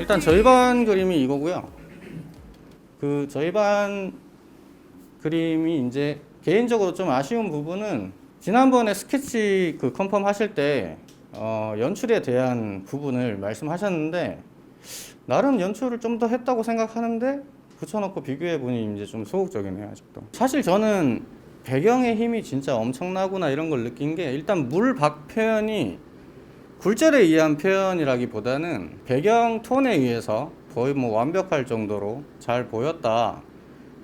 일단 저희 반 그림이 이거고요. 그 저희 반 그림이 이제 개인적으로 좀 아쉬운 부분은 지난번에 스케치 그 컨펌 하실 때 연출에 대한 부분을 말씀하셨는데 나름 연출을 좀 더 했다고 생각하는데 붙여놓고 비교해 보니 이제 좀 소극적이네요 아직도. 사실 저는 배경의 힘이 진짜 엄청나구나 이런 걸 느낀 게 일단 물박 표현이 굴절에 의한 표현이라기보다는 배경 톤에 의해서 거의 뭐 완벽할 정도로 잘 보였다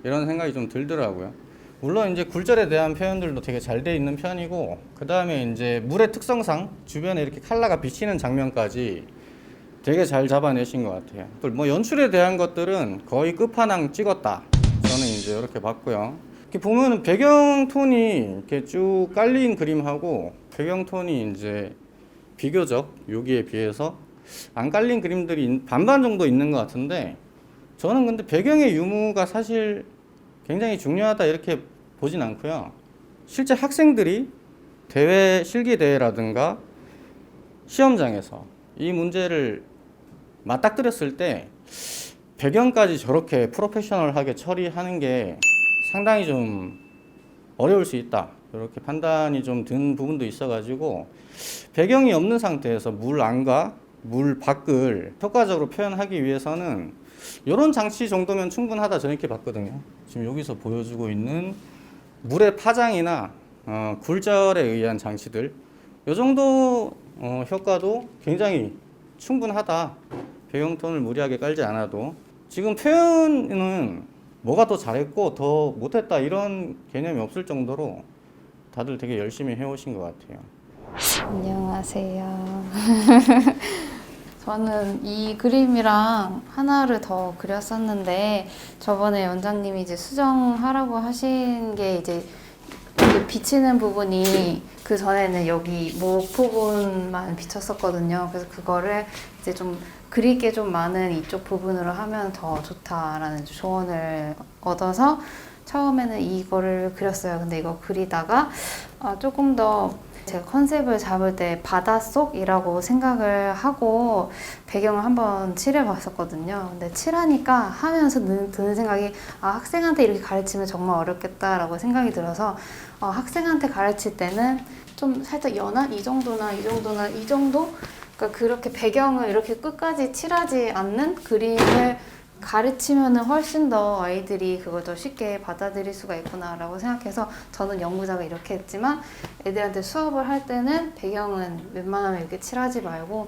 이런 생각이 좀 들더라고요. 물론 이제 굴절에 대한 표현들도 되게 잘 돼 있는 편이고 그 다음에 이제 물의 특성상 주변에 이렇게 컬러가 비치는 장면까지 되게 잘 잡아내신 것 같아요. 뭐 연출에 대한 것들은 거의 끝판왕 찍었다 저는 이제 이렇게 봤고요. 이렇게 보면은 배경 톤이 이렇게 쭉 깔린 그림하고 배경 톤이 이제 비교적 여기에 비해서 안 깔린 그림들이 반반 정도 있는 것 같은데 저는 근데 배경의 유무가 사실 굉장히 중요하다 이렇게 보진 않고요. 실제 학생들이 대회 실기 대회라든가 시험장에서 이 문제를 맞닥뜨렸을 때 배경까지 저렇게 프로페셔널하게 처리하는 게 상당히 좀 어려울 수 있다 이렇게 판단이 좀 든 부분도 있어가지고 배경이 없는 상태에서 물 안과 물 밖을 효과적으로 표현하기 위해서는 이런 장치 정도면 충분하다 저는 이렇게 봤거든요. 지금 여기서 보여주고 있는 물의 파장이나 굴절에 의한 장치들 이 정도 효과도 굉장히 충분하다. 배경톤을 무리하게 깔지 않아도 지금 표현은 뭐가 더 잘했고 더 못했다 이런 개념이 없을 정도로 다들 되게 열심히 해오신 것 같아요. 안녕하세요. 저는 이 그림이랑 하나를 더 그렸었는데 저번에 원장님이 이제 수정하라고 하신 게 이제 비치는 부분이 그 전에는 여기 목 부분만 비쳤었거든요. 그래서 그거를 이제 좀 그리게 좀 많은 이쪽 부분으로 하면 더 좋다라는 조언을 얻어서 처음에는 이거를 그렸어요. 근데 이거 그리다가 조금 더 제가 컨셉을 잡을 때 바닷속이라고 생각을 하고 배경을 한번 칠해봤었거든요. 근데 칠하니까 하면서 드는 생각이 학생한테 이렇게 가르치면 정말 어렵겠다라고 생각이 들어서 학생한테 가르칠 때는 좀 살짝 연한 이 정도나 이 정도나 이 정도? 그러니까 그렇게 배경을 이렇게 끝까지 칠하지 않는 그림을 가르치면은 훨씬 더 아이들이 그걸 더 쉽게 받아들일 수가 있구나라고 생각해서 저는 연구작을 이렇게 했지만 애들한테 수업을 할 때는 배경은 웬만하면 이렇게 칠하지 말고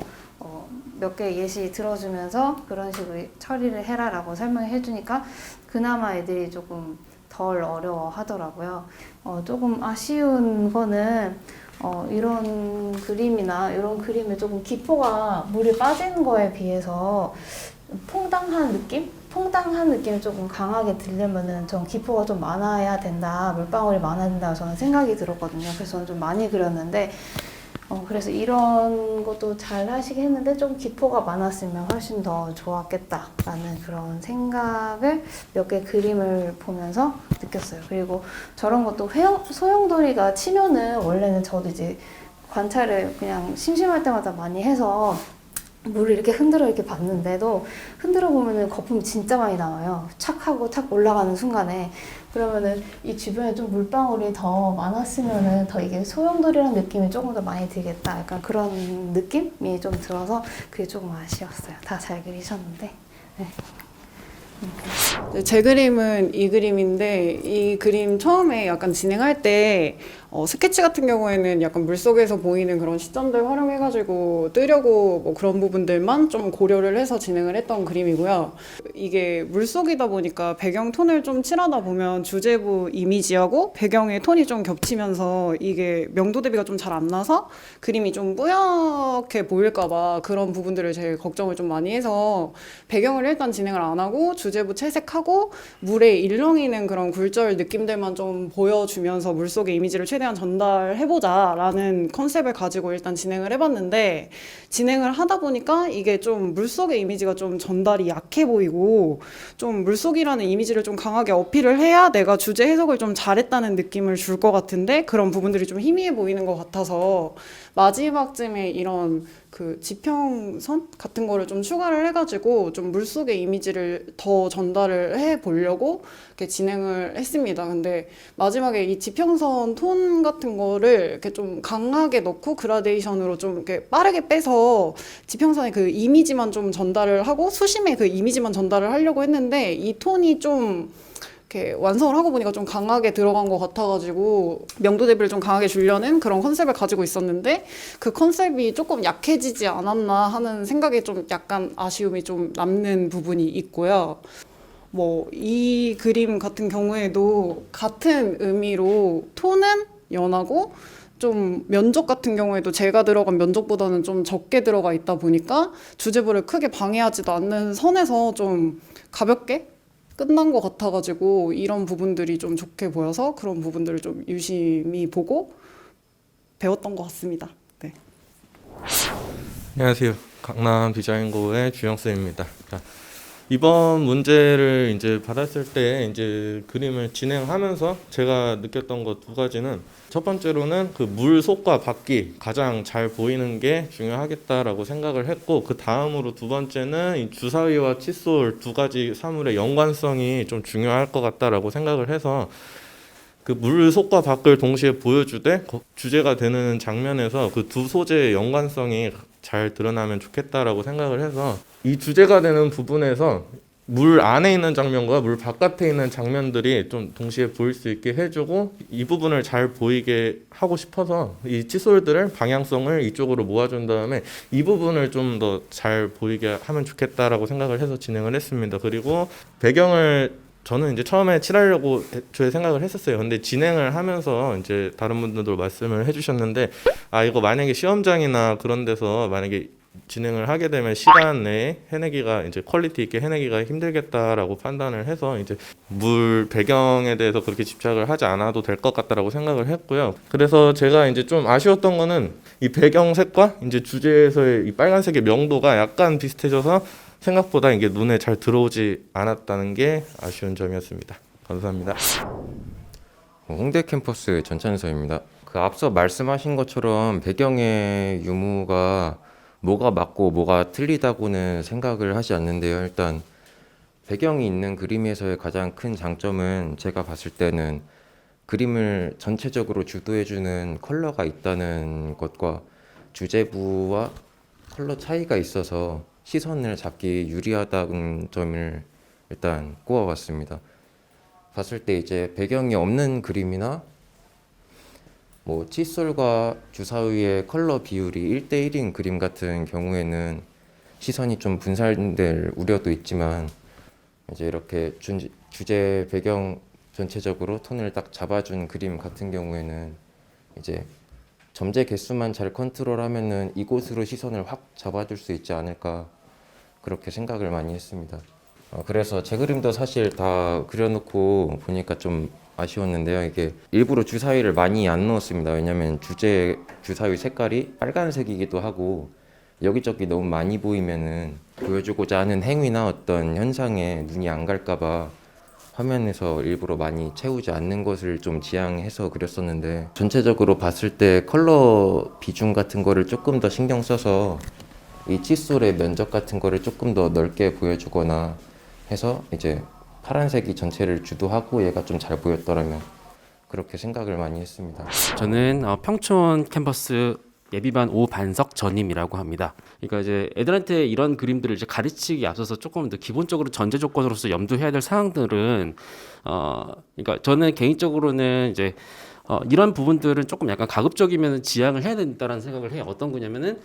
몇 개 예시 들어주면서 그런 식으로 처리를 해라라고 설명을 해주니까 그나마 애들이 조금 덜 어려워 하더라고요. 조금 아쉬운 거는 이런 그림이나 이런 그림에 조금 기포가 물이 빠지는 거에 비해서 퐁당한 느낌? 퐁당한 느낌이 조금 강하게 들려면은 전 기포가 좀 많아야 된다, 물방울이 많아야 된다 저는 생각이 들었거든요. 그래서 저는 좀 많이 그렸는데 그래서 이런 것도 잘 하시게 했는데 좀 기포가 많았으면 훨씬 더 좋았겠다라는 그런 생각을 몇 개 그림을 보면서 느꼈어요. 그리고 저런 것도 소용돌이가 치면은 원래는 저도 이제 관찰을 그냥 심심할 때마다 많이 해서 물을 이렇게 흔들어 이렇게 봤는데도 흔들어 보면은 거품이 진짜 많이 나와요. 착 하고 탁 올라가는 순간에. 그러면은 이 주변에 좀 물방울이 더 많았으면은 더 이게 소용돌이라는 느낌이 조금 더 많이 들겠다. 약간 그런 느낌이 좀 들어서 그게 조금 아쉬웠어요. 다 잘 그리셨는데. 네. 제 그림은 이 그림인데 이 그림 처음에 약간 진행할 때 스케치 같은 경우에는 약간 물속에서 보이는 그런 시점들 활용해가지고 뜨려고 뭐 그런 부분들만 좀 고려를 해서 진행을 했던 그림이고요. 이게 물속이다 보니까 배경 톤을 좀 칠하다 보면 주제부 이미지하고 배경의 톤이 좀 겹치면서 이게 명도 대비가 좀 잘 안 나서 그림이 좀 뿌옇게 보일까봐 그런 부분들을 제일 걱정을 좀 많이 해서 배경을 일단 진행을 안 하고 주제부 채색하고 물에 일렁이는 그런 굴절 느낌들만 좀 보여주면서 물속의 이미지를 최대한 전달해보자라는 컨셉을 가지고 일단 진행을 해봤는데, 진행을 하다 보니까 이게 좀 물속의 이미지가 좀 전달이 약해 보이고, 좀 물속이라는 이미지를 좀 강하게 어필을 해야 내가 주제 해석을 좀 잘했다는 느낌을 줄 것 같은데, 그런 부분들이 좀 희미해 보이는 것 같아서 마지막쯤에 이런 그 지평선 같은 거를 좀 추가를 해가지고 좀 물속의 이미지를 더 전달을 해보려고 이렇게 진행을 했습니다. 근데 마지막에 이 지평선 톤 같은 거를 이렇게 좀 강하게 넣고 그라데이션으로 좀 이렇게 빠르게 빼서 지평선의 그 이미지만 좀 전달을 하고 수심의 그 이미지만 전달을 하려고 했는데, 이 톤이 좀 이렇게 완성을 하고 보니까 좀 강하게 들어간 것 같아가지고 명도 대비를 좀 강하게 주려는 그런 컨셉을 가지고 있었는데, 그 컨셉이 조금 약해지지 않았나 하는 생각에 좀 약간 아쉬움이 좀 남는 부분이 있고요. 뭐 이 그림 같은 경우에도 같은 의미로 톤은 연하고 좀 면적 같은 경우에도 제가 들어간 면적보다는 좀 적게 들어가 있다 보니까 주제부를 크게 방해하지도 않는 선에서 좀 가볍게 끝난 것 같아가지고, 이런 부분들이 좀 좋게 보여서 그런 부분들을 좀 유심히 보고 배웠던 것 같습니다. 네. 안녕하세요. 강남 디자인고의 주영쌤입니다. 자, 이번 문제를 이제 받았을 때 이제 그림을 진행하면서 제가 느꼈던 것 두 가지는, 첫 번째로는 그 물 속과 밖이 가장 잘 보이는 게 중요하겠다라고 생각을 했고, 그 다음으로 두 번째는 이 주사위와 칫솔 두 가지 사물의 연관성이 좀 중요할 것 같다라고 생각을 해서, 그 물 속과 밖을 동시에 보여주되 주제가 되는 장면에서 그 두 소재의 연관성이 잘 드러나면 좋겠다라고 생각을 해서, 이 주제가 되는 부분에서 물 안에 있는 장면과 물 바깥에 있는 장면들이 좀 동시에 보일 수 있게 해주고, 이 부분을 잘 보이게 하고 싶어서 이 칫솔들을 방향성을 이쪽으로 모아준 다음에 이 부분을 좀 더 잘 보이게 하면 좋겠다라고 생각을 해서 진행을 했습니다. 그리고 배경을 저는 이제 처음에 칠하려고 애초에 생각을 했었어요. 근데 진행을 하면서 이제 다른 분들도 말씀을 해주셨는데, 이거 만약에 시험장이나 그런 데서 만약에 진행을 하게 되면 시간 내에 해내기가, 이제 퀄리티 있게 해내기가 힘들겠다라고 판단을 해서 이제 물 배경에 대해서 그렇게 집착을 하지 않아도 될 것 같다라고 생각을 했고요. 그래서 제가 이제 좀 아쉬웠던 거는 이 배경색과 이제 주제에서의 이 빨간색의 명도가 약간 비슷해져서 생각보다 이게 눈에 잘 들어오지 않았다는 게 아쉬운 점이었습니다. 감사합니다. 홍대 캠퍼스 전찬서입니다. 그 앞서 말씀하신 것처럼 배경의 유무가 뭐가 맞고 뭐가 틀리다고는 생각을 하지 않는데요. 일단 배경이 있는 그림에서의 가장 큰 장점은 제가 봤을 때는 그림을 전체적으로 주도해주는 컬러가 있다는 것과 주제부와 컬러 차이가 있어서 시선을 잡기 유리하다는 점을 일단 꼽아봤습니다. 봤을 때 이제 배경이 없는 그림이나 뭐 칫솔과 주사위의 컬러 비율이 1대1인 그림 같은 경우에는 시선이 좀 분산될 우려도 있지만, 이제 이렇게 주제 배경 전체적으로 톤을 딱 잡아준 그림 같은 경우에는 이제 점제 개수만 잘 컨트롤하면은 이곳으로 시선을 확 잡아줄 수 있지 않을까, 그렇게 생각을 많이 했습니다. 그래서 제 그림도 사실 다 그려놓고 보니까 좀 아쉬웠는데요. 이게 일부러 주사위를 많이 안 넣었습니다. 왜냐면 주사위 색깔이 빨간색이기도 하고 여기저기 너무 많이 보이면은 보여주고자 하는 행위나 어떤 현상에 눈이 안 갈까봐 화면에서 일부러 많이 채우지 않는 것을 좀 지향해서 그렸었는데, 전체적으로 봤을 때 컬러 비중 같은 거를 조금 더 신경 써서 이 칫솔의 면적 같은 거를 조금 더 넓게 보여주거나 해서 이제 파란색이 전체를 주도하고 얘가 좀 잘 보였더라면, 그렇게 생각을 많이 했습니다. 저는 평촌 캠퍼스 예비반 오반석 전임이라고 합니다. 그러니까 이제 애들한테 이런 그림들을 이제 가르치기 앞서서 조금 더 기본적으로 전제 조건으로서 염두해야 될 사항들은 그러니까 저는 개인적으로는 이제 이런 부분들은 조금 약간 가급적이면 지양을 해야 된다는 생각을 해요. 어떤 거냐면은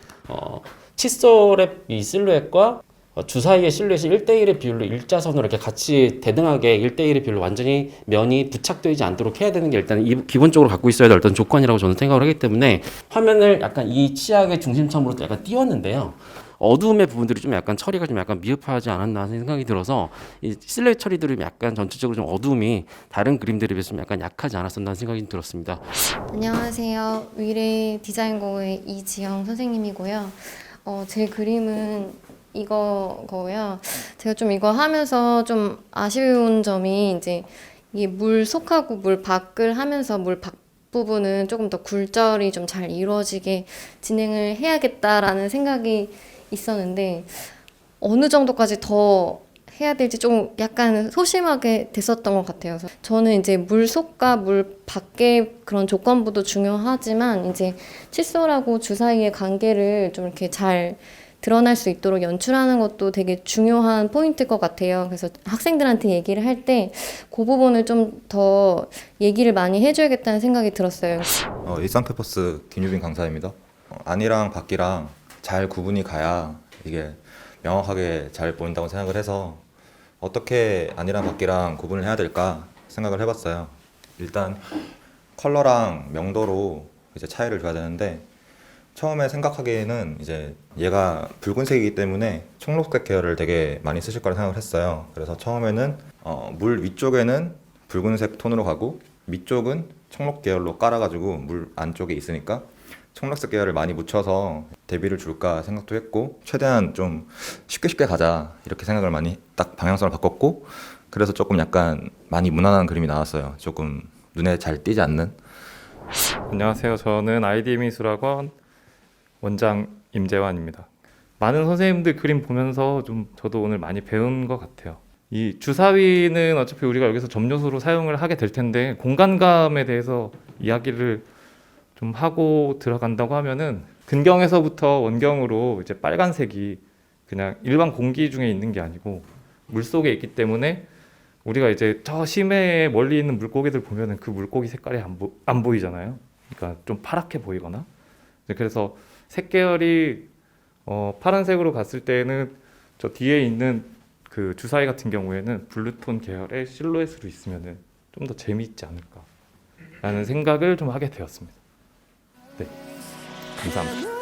칫솔의 이 실루엣과 주사위의 실루엣이 1대1의 비율로 일자선으로 이렇게 같이 대등하게 1대1의 비율로 완전히 면이 부착되지 않도록 해야 되는 게 일단 기본적으로 갖고 있어야 될 어떤 조건이라고 저는 생각을 하기 때문에 화면을 약간 이 치약의 중심점으로 약간 띄웠는데요. 어두움의 부분들이 좀 약간 처리가 좀 약간 미흡하지 않았나 하는 생각이 들어서 이 실루엣 처리들이 약간 전체적으로 좀 어두움이 다른 그림들에 비해서 좀 약간 약하지 않았었나 하는 생각이 들었습니다. 안녕하세요. 위례 디자인고의 이지영 선생님이고요. 제 그림은 이거고요. 제가 좀 이거 하면서 좀 아쉬운 점이 이제 이게 물 속하고 물 밖을 하면서 물 밖 부분은 조금 더 굴절이 좀 잘 이루어지게 진행을 해야겠다라는 생각이 있었는데 어느 정도까지 더 해야 될지 좀 약간 소심하게 됐었던 것 같아요. 그래서 저는 이제 물 속과 물 밖의 그런 조건부도 중요하지만 이제 칫솔하고 주사위의 관계를 좀 이렇게 잘 드러날 수 있도록 연출하는 것도 되게 중요한 포인트일 것 같아요. 그래서 학생들한테 얘기를 할 때 그 부분을 좀 더 얘기를 많이 해줘야겠다는 생각이 들었어요. 일산 캠퍼스 김유빈 강사입니다. 안이랑 밖이랑 잘 구분이 가야 이게 명확하게 잘 보인다고 생각을 해서 어떻게 안이랑 밖이랑 구분을 해야 될까 생각을 해봤어요. 일단 컬러랑 명도로 이제 차이를 줘야 되는데 처음에 생각하기에는 이제 얘가 붉은색이기 때문에 청록색 계열을 되게 많이 쓰실 거라 생각을 했어요. 그래서 처음에는 물 위쪽에는 붉은색 톤으로 가고 밑쪽은 청록 계열로 깔아가지고 물 안쪽에 있으니까 청록색 계열을 많이 묻혀서 대비를 줄까 생각도 했고 최대한 좀 쉽게 가자 이렇게 생각을 많이 딱 방향성을 바꿨고 그래서 조금 약간 많이 무난한 그림이 나왔어요. 조금 눈에 잘 띄지 않는. 안녕하세요. 저는 아이디 미술학원 원장 임재환입니다. 많은 선생님들 그림 보면서 좀 저도 오늘 많이 배운 것 같아요. 이 주사위는 어차피 우리가 여기서 점요소로 사용을 하게 될 텐데 공간감에 대해서 이야기를 좀 하고 들어간다고 하면은 근경에서부터 원경으로 이제 빨간색이 그냥 일반 공기 중에 있는 게 아니고 물 속에 있기 때문에 우리가 이제 저 심해에 멀리 있는 물고기들 보면은 그 물고기 색깔이 안 보이잖아요. 그러니까 좀 파랗게 보이거나. 그래서 색 계열이 파란색으로 갔을 때는 저 뒤에 있는 그 주사위 같은 경우에는 블루톤 계열의 실루엣으로 있으면은 좀 더 재미있지 않을까라는 생각을 좀 하게 되었습니다. 네, 감사합니다.